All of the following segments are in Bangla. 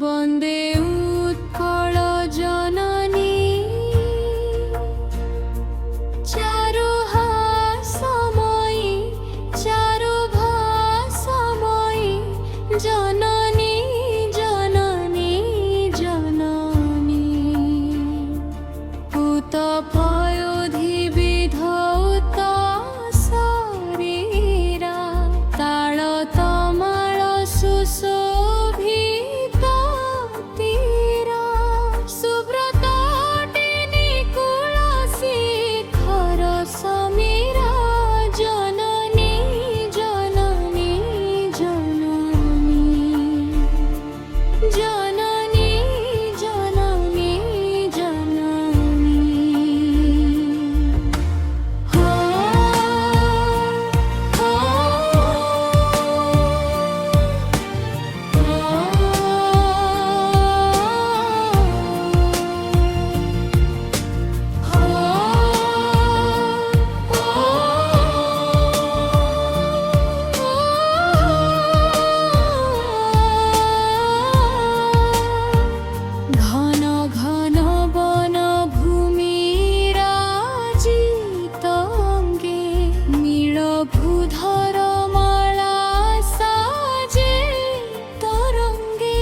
বন্দে উৎকল জননী চারুহাসময়ী চারুভাসময়ী জননী জননী জননী পুত পয়োধি বিধৌত শরীরা তাল তমাল সুশোভিত তীরা সুব্রত নিকুল শিখর সমীরা জননী জননী জননী জননী জননী জননী হো হো ঘন ঘন বন ভূমি রাজিত অঙ্গে নীল ভূধর মালা সাজে তরঙ্গে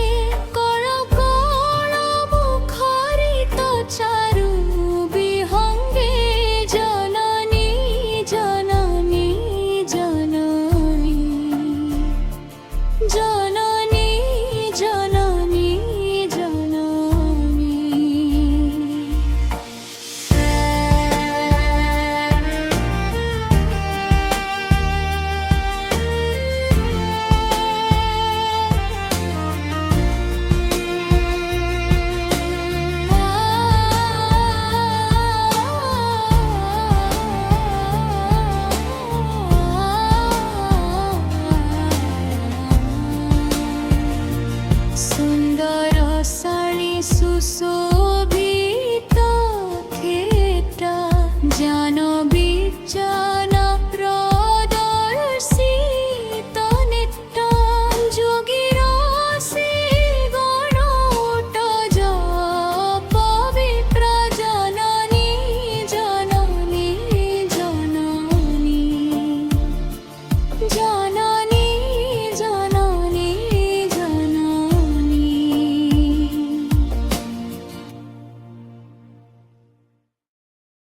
কল কল মুখরিত চারু বিহঙ্গে জননী জননী জননী জননী জননী জননী সুন্দর শাড়ি সুশোভিত খেটা জাহ্নবী জন প্রদর্শিত নৃত্য যোগীর গণট পবিত্র জননী জননী জননী